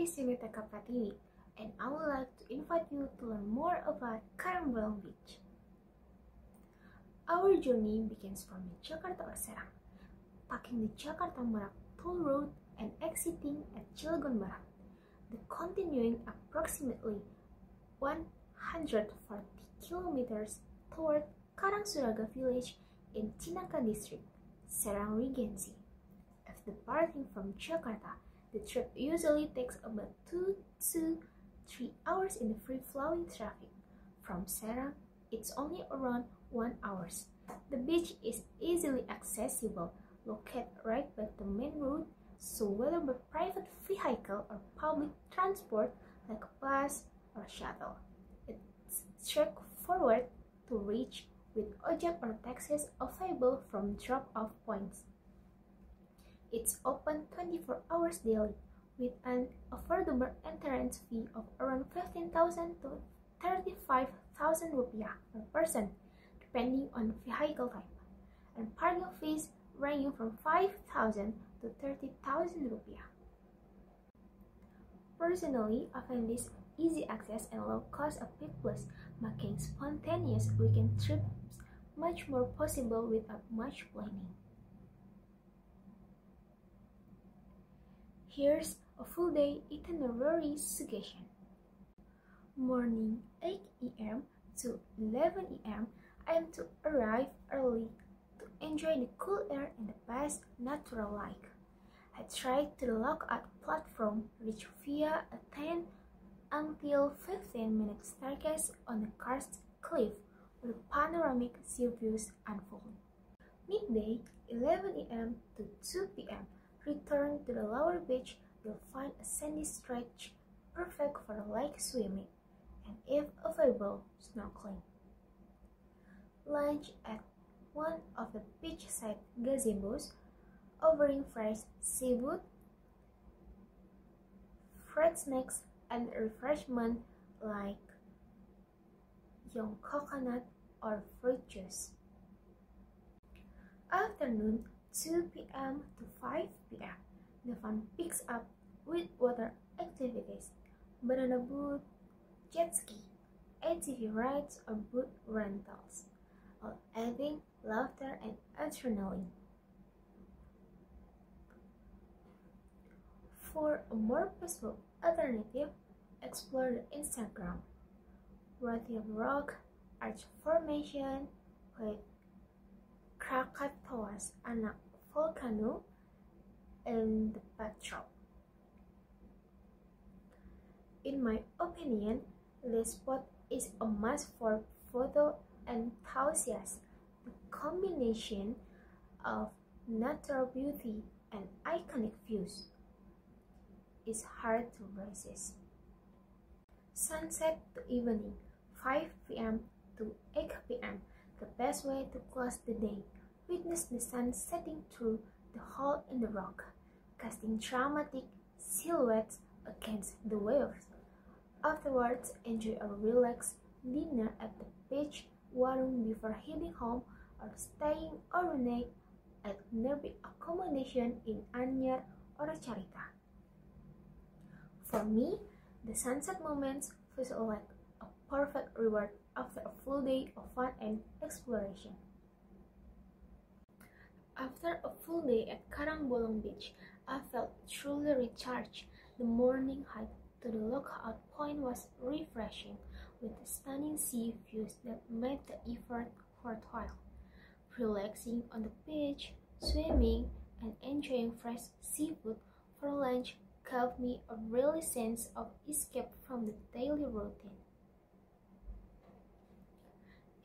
is Yunita Pratiwi, and I would like to invite you to learn more about Karangbolong Beach. Our journey begins from Jakarta or Serang, taking the Jakarta Merak Toll Road and exiting at Cilegon Barat, then continuing approximately 140 kilometers toward Karangsuraga village in Cinaka district, Serang Regency. If departing from Jakarta, the trip usually takes about 2 to 3 hours in the free-flowing traffic. From Serang, it's only around 1 hour. The beach is easily accessible, located right by the main road, so whether by private vehicle or public transport like a bus or shuttle, it's straightforward to reach with ojek or taxis available from drop-off points. It's open 24 hours daily with an affordable entrance fee of around 15,000 to 35,000 rupiah per person, depending on vehicle type, and parking fees ranging from 5,000 to 30,000 rupiah. Personally, I find this easy access and low cost a big plus, making spontaneous weekend trips much more possible without much planning. Here's a full day itinerary suggestion. Morning 8 a.m. to 11 a.m. I am to arrive early to enjoy the cool air and the best natural light. I tried to log out platform, reach via a 10 until 15-minute staircase on the karst cliff where panoramic sea views unfold. Midday 11 a.m. to 2 p.m. Return to the lower beach. You'll find a sandy stretch perfect for lake swimming and, if available, snorkeling. Lunch at one of the beachside gazebos, offering fresh seafood, fruit snacks, and refreshment like young coconut or fruit juice. Afternoon 2 p.m. to 5 p.m. The fun picks up with water activities, banana boat, jet ski, ATV rides, or boat rentals, all adding laughter and adrenaline. For a more peaceful alternative, explore the Instagram worthy of rock arch formation with Krakatau's Anak volcano and the backdrop. In my opinion, this spot is a must for photo enthusiasts. The combination of natural beauty and iconic views is hard to resist. Sunset to evening, 5 p.m. to 8 p.m. The best way to close the day. Witness the sun setting through the hole in the rock, casting dramatic silhouettes against the waves. Afterwards, enjoy a relaxed dinner at the beach warung before heading home or staying overnight at nearby accommodation in Anyar or Carita. For me, the sunset moments feel like a perfect reward after a full day of fun and exploration. After a full day at Karangbolong Beach, I felt truly recharged. The morning hike to the lookout point was refreshing, with stunning sea views that made the effort worthwhile. Relaxing on the beach, swimming, and enjoying fresh seafood for lunch gave me a real sense of escape from the daily routine.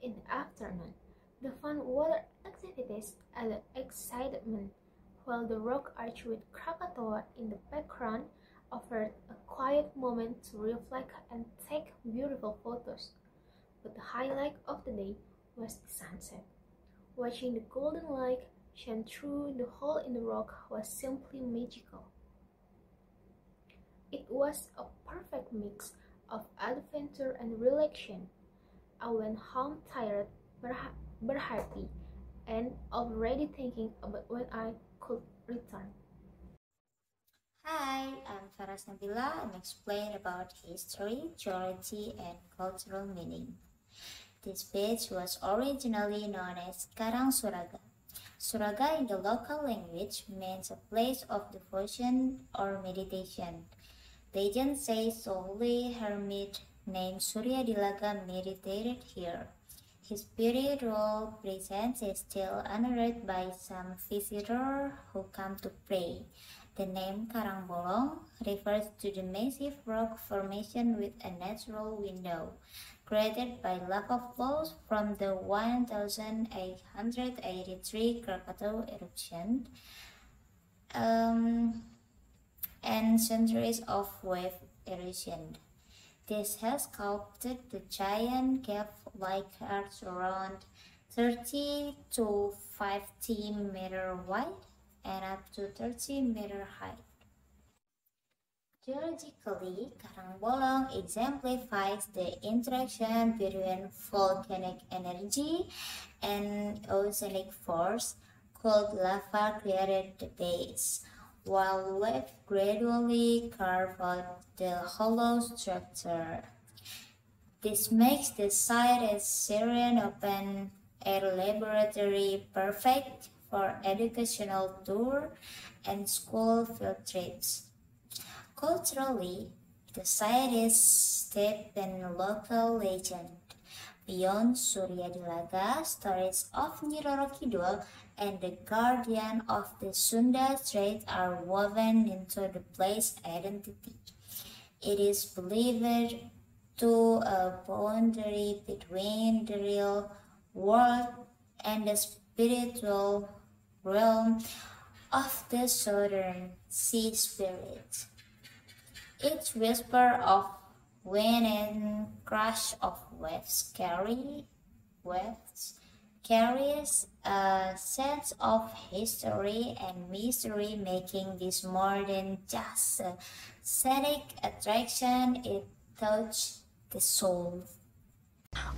In the afternoon, the fun water activities added excitement, while the rock arch with Krakatoa in the background offered a quiet moment to reflect and take beautiful photos. But the highlight of the day was the sunset. Watching the golden light shine through the hole in the rock was simply magical. It was a perfect mix of adventure and relaxation. I went home tired but happy and already thinking about when I could return. Hi, I'm Faras Nabila and explain about history, geology, and cultural meaning. This beach was originally known as Karang Suraga. Suraga in the local language means a place of devotion or meditation. Legend says a holy hermit named Surya Dilaga meditated here. His spiritual presence is still honored by some visitors who come to pray. The name Karangbolong refers to the massive rock formation with a natural window, created by lava flows from the 1883 Krakatau eruption um, and centuries of wave erosion. This has sculpted the giant cave-like arch around 30 to 50 meter wide and up to 30 meter high. Geologically, Karangbolong exemplifies the interaction between volcanic energy and oceanic force. Cold lava created the base, while waves gradually carve out the hollow structure. This makes the site a Syrian open air laboratory perfect for educational tour and school field trips. Culturally, the site is steeped in local legend. Beyond Surya Dilaga, stories of Nyi Roro Kidul and the Guardian of the Sunda Strait are woven into the place's identity. It is believed to a boundary between the real world and the spiritual realm of the southern sea spirit. Each whisper of wind and crash of waves carries a sense of history and mystery, making this more than just a scenic attraction. It touches the soul.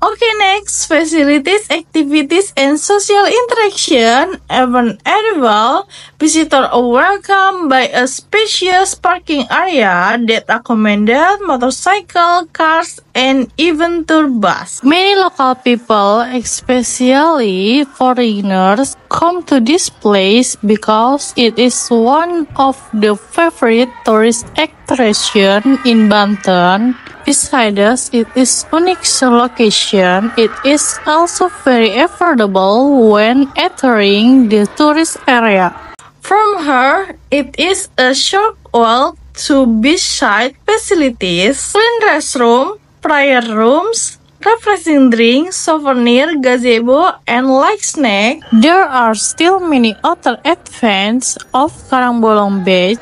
Okay, next, facilities, activities, and social interaction. Even arrival, visitors are welcomed by a spacious parking area that accommodates motorcycle, cars, and even tour bus. Many local people, especially foreigners, come to this place because it is one of the favorite tourist attractions in Banten. Besides its unique location, it is also very affordable when entering the tourist area. From here, it is a short walk to beachside facilities, clean restroom, prayer rooms, refreshing drinks, souvenir, gazebo, and light snack. There are still many other advantages of Karangbolong Beach.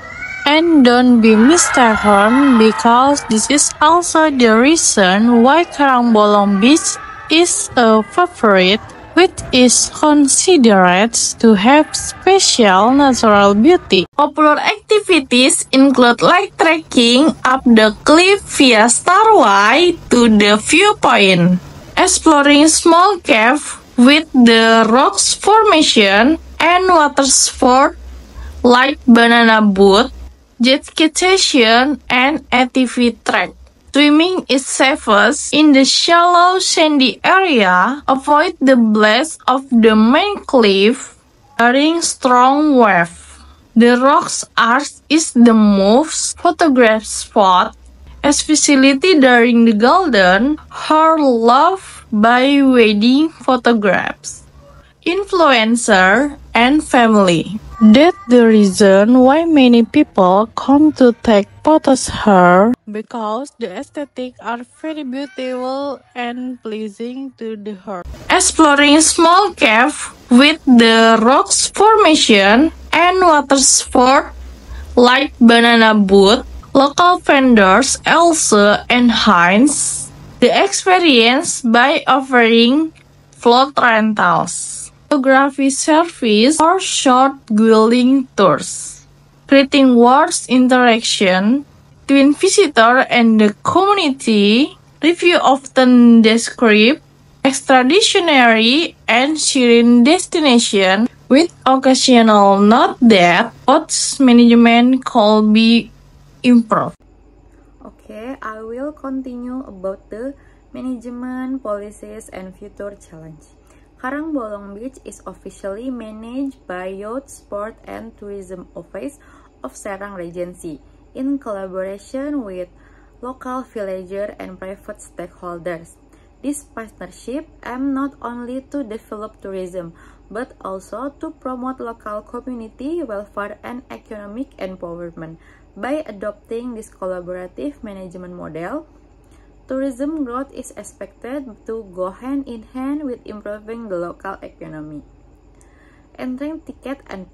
And don't be mistaken, because this is also the reason why Karangbolong Beach is a favorite, which is considered to have special natural beauty. Popular activities include like trekking up the cliff via stairway to the viewpoint, exploring small cave with the rocks formation, and water sport like banana boat, jet ski station, and ATV track. Swimming is safest in the shallow sandy area. Avoid the blast of the main cliff during strong wave. The rocks arch is the most photographed spot, especially during the golden hour loved by wedding photographs, influencer, and family. That's the reason why many people come to take photos here, because the aesthetics are very beautiful and pleasing to the heart. Exploring small cave with the rocks formation and water sport like banana boat, local vendors Elsa and Heinz, the experience by offering float rentals, photography service, or short guiding tours, creating words interaction between visitor and the community. Review often describe extraordinary and serene destination with occasional note that both management could be improved. Okay, I will continue about the management policies and future challenge. Karangbolong Beach is officially managed by Youth Sport and Tourism Office of Serang Regency in collaboration with local villager and private stakeholders. This partnership aims not only to develop tourism, but also to promote local community welfare and economic empowerment. By adopting this collaborative management model, tourism growth is expected to go hand in hand with improving the local economy. Entry ticket and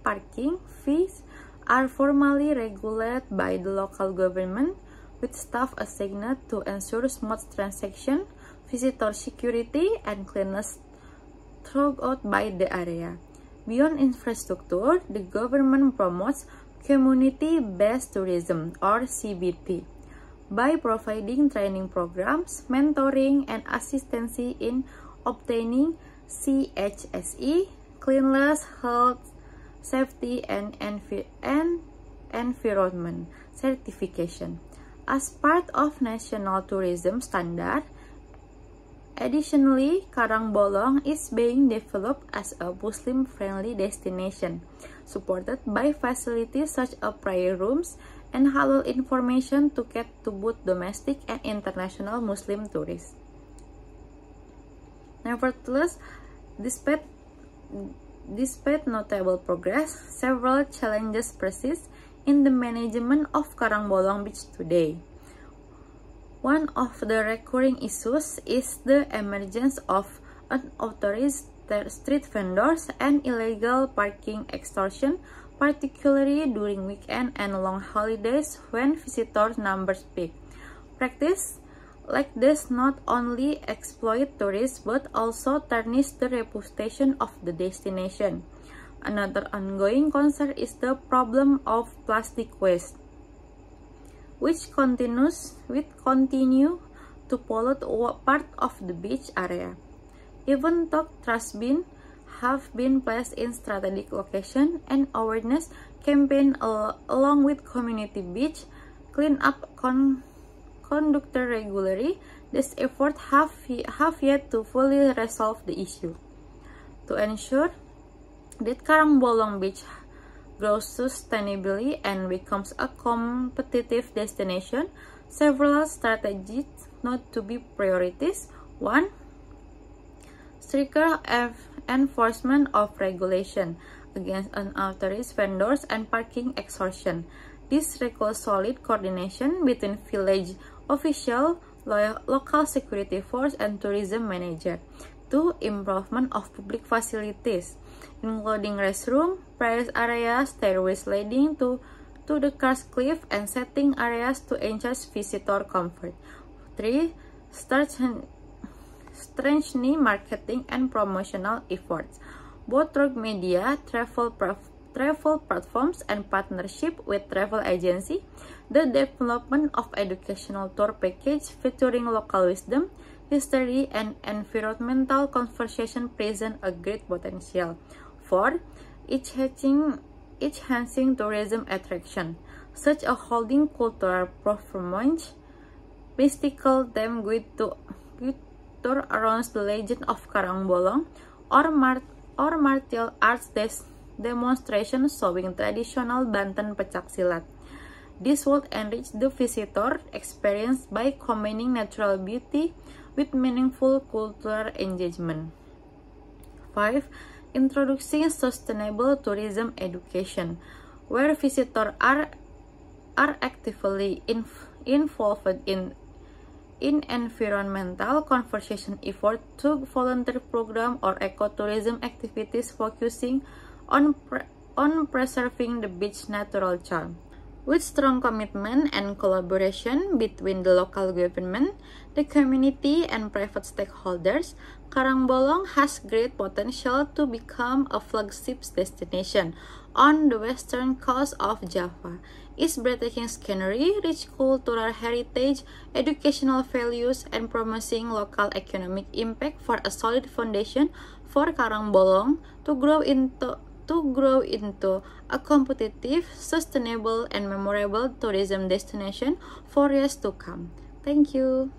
parking fees are formally regulated by the local government, with staff assigned to ensure smooth transaction, visitor security, and cleanliness throughout by the area. Beyond infrastructure, the government promotes community-based tourism, or CBT, by providing training programs, mentoring, and assistance in obtaining CHSE, cleanliness, health, safety, and environment certification. As part of national tourism standard, additionally, Karangbolong is being developed as a Muslim-friendly destination, supported by facilities such as prayer rooms and halal information to cater to both domestic and international Muslim tourists. Nevertheless, despite notable progress, several challenges persist in the management of Karangbolong Beach today. One of the recurring issues is the emergence of unauthorized street vendors and illegal parking extortion, particularly during weekend and long holidays when visitor numbers peak. Practice like this not only exploit tourists but also tarnish the reputation of the destination. Another ongoing concern is the problem of plastic waste, which continue to pollute part of the beach area. Even though trash bins have been placed in strategic location and awareness campaign along with community beach cleanup conducted regularly, these efforts have yet to fully resolve the issue. To ensure that Karangbolong Beach grows sustainably and becomes a competitive destination, several strategies need to be priorities. 1. Stricter enforcement of regulation against unauthorized vendors and parking extortion. This requires solid coordination between village officials, local security force, and tourism manager. 2. Improvement of public facilities, including restroom, prayer areas, stairways leading to the cars cliff, and setting areas to ensure visitor comfort. 3. Strengthening marketing and promotional efforts, both through media, travel platforms, and partnership with travel agency. The development of educational tour package featuring local wisdom, history, and environmental conversation present a great potential. 4. Enhancing tourism attraction, such as holding cultural performance, mystical theme guide tour around the legend of Karangbolong, or martial arts demonstration showing traditional Banten Pecak Silat. This would enrich the visitor experience by combining natural beauty with meaningful cultural engagement. 5. Introducing sustainable tourism education, where visitors are actively involved in environmental conservation efforts through volunteer program or ecotourism activities focusing on preserving the beach's natural charm. With strong commitment and collaboration between the local government, the community, and private stakeholders, Karangbolong has great potential to become a flagship destination on the western coast of Java. Its breathtaking scenery, rich cultural heritage, educational values, and promising local economic impact for a solid foundation for Karangbolong to grow into a competitive, sustainable, and memorable tourism destination for years to come. Thank you.